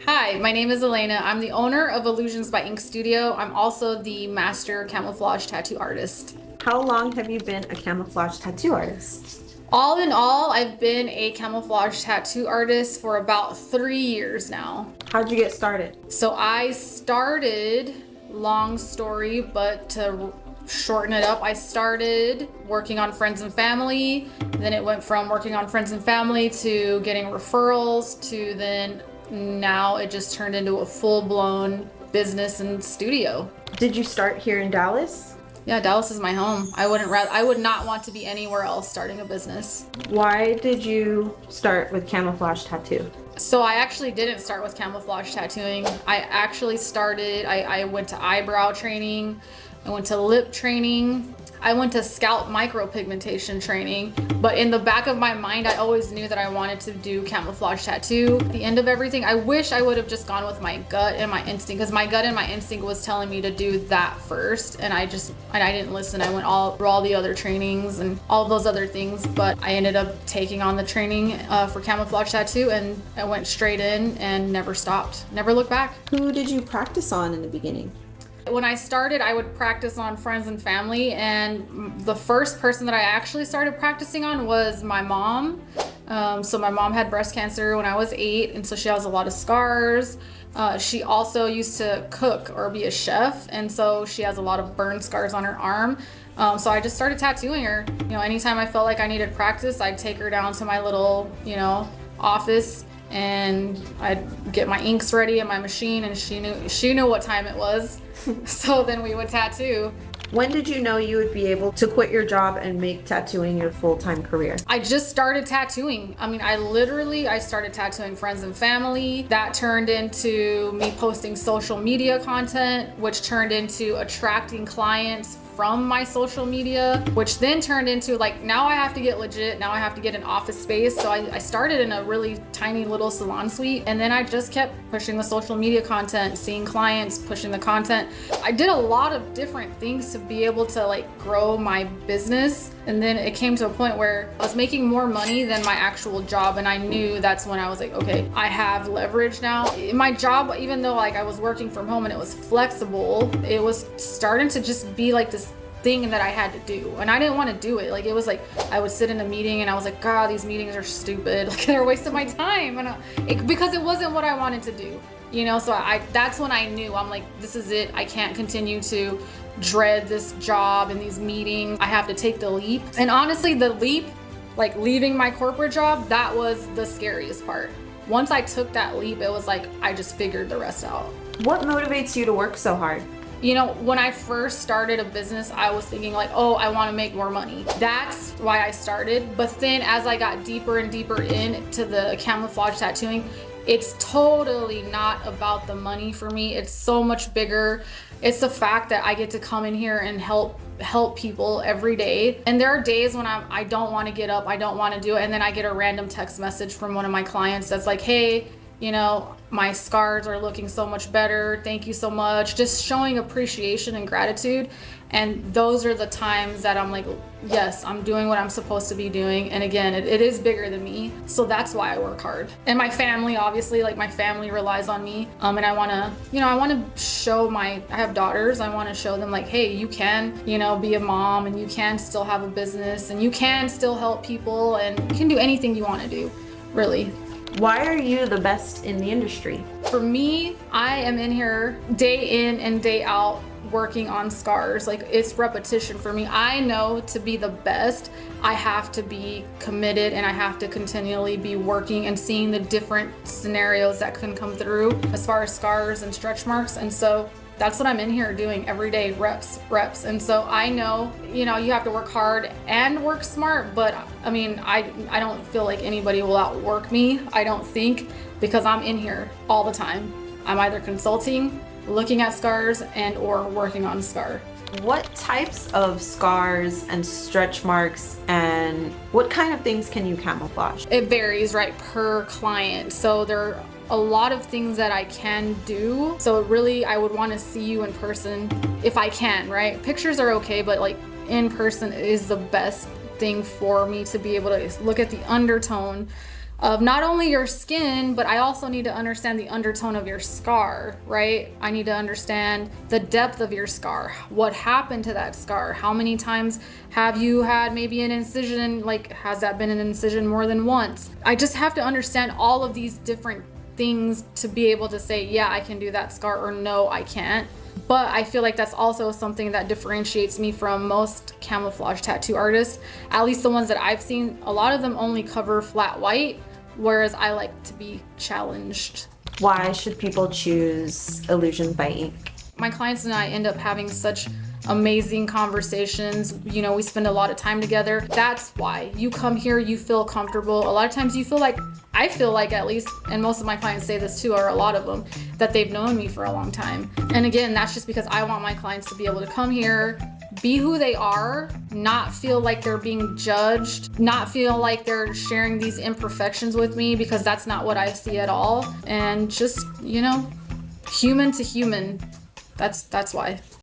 Hi, my name is Elena. I'm the owner of Illusions by Ink Studio. I'm also the master camouflage tattoo artist. How long have you been a camouflage tattoo artist? All in all, I've been a camouflage tattoo artist for about 3 years now. How'd you get started? So I started, long story, but to shorten it up, I started working on friends and family. Then it went from working on friends and family to getting referrals to then now it just turned into a full-blown business and studio. Did you start here in Dallas? Yeah, Dallas is my home. I would not want to be anywhere else starting a business. Why did you start with camouflage tattoo? So I actually didn't start with camouflage tattooing. I went to eyebrow training. I went to lip training. I went to scalp micropigmentation training, but in the back of my mind, I always knew that I wanted to do camouflage tattoo. At the end of everything, I wish I would have just gone with my gut and my instinct, because my gut and my instinct was telling me to do that first, and I didn't listen. I went through all the other trainings and all those other things, but I ended up taking on the training for camouflage tattoo, and I went straight in and never stopped, never looked back. Who did you practice on in the beginning? When I started, I would practice on friends and family, and the first person that I actually started practicing on was my mom. So my mom had breast cancer when I was 8, and so she has a lot of scars. She also used to cook or be a chef, and so she has a lot of burn scars on her arm. So I just started tattooing her. Anytime I felt like I needed practice, I'd take her down to my little, office, and I'd get my inks ready and my machine, and she knew what time it was. So then we would tattoo. When did you know you would be able to quit your job and make tattooing your full-time career? I just started tattooing. I started tattooing friends and family. That turned into me posting social media content, which turned into attracting clients from my social media, which then turned into now I have to get legit. Now I have to get an office space. So I started in a really tiny little salon suite, and then I just kept pushing the social media content, seeing clients, pushing the content. I did a lot of different things to be able to grow my business. And then it came to a point where I was making more money than my actual job, and I knew that's when I was like, okay, I have leverage now. My job, even though I was working from home and it was flexible, it was starting to just be this thing that I had to do, and I didn't want to do it. It was I would sit in a meeting and I was like, God, these meetings are stupid. They're wasting my time, and because it wasn't what I wanted to do. So that's when I knew, I'm like, this is it. I can't continue to dread this job and these meetings. I have to take the leap. And honestly, the leap, leaving my corporate job, that was the scariest part. Once I took that leap, it was I just figured the rest out. What motivates you to work so hard? When I first started a business, I was thinking oh, I want to make more money. That's why I started. But then as I got deeper and deeper into the camouflage tattooing, it's totally not about the money for me. It's so much bigger. It's the fact that I get to come in here and help people every day. And there are days when I don't want to get up, I don't want to do it, and then I get a random text message from one of my clients that's like, hey, my scars are looking so much better. Thank you so much. Just showing appreciation and gratitude. And those are the times that I'm like, yes, I'm doing what I'm supposed to be doing. And again, it is bigger than me. So that's why I work hard. And my family, obviously, my family relies on me. And I want to show I have daughters. I want to show them hey, you can, be a mom, and you can still have a business, and you can still help people, and you can do anything you want to do, really. Why are you the best in the industry? For me, I am in here day in and day out working on scars. It's repetition for me. I know to be the best, I have to be committed, and I have to continually be working and seeing the different scenarios that can come through as far as scars and stretch marks. And so that's what I'm in here doing every day, reps. And so I know, you have to work hard and work smart, but I don't feel like anybody will outwork me, I don't think, because I'm in here all the time. I'm either consulting, looking at scars, and or working on scar. What types of scars and stretch marks, and what kind of things can you camouflage? It varies, per client. So there are a lot of things that I can do. So really, I would want to see you in person if I can, right? Pictures are okay, but in person is the best thing for me to be able to look at the undertone, of not only your skin, but I also need to understand the undertone of your scar, right? I need to understand the depth of your scar. What happened to that scar? How many times have you had maybe an incision? Like, has that been an incision more than once? I just have to understand all of these different things to be able to say, yeah, I can do that scar, or no, I can't. But I feel like that's also something that differentiates me from most camouflage tattoo artists, at least the ones that I've seen. A lot of them only cover flat white, whereas I like to be challenged. Why should people choose Illusions by Ink? My clients and I end up having such amazing conversations. You know, we spend a lot of time together. That's why you come here, you feel comfortable. A lot of times you feel like, I feel like, at least, and most of my clients say this too, or a lot of them, that they've known me for a long time. And again, that's just because I want my clients to be able to come here, be who they are, not feel like they're being judged, not feel like they're sharing these imperfections with me, because that's not what I see at all. And just, you know, human to human. That's why.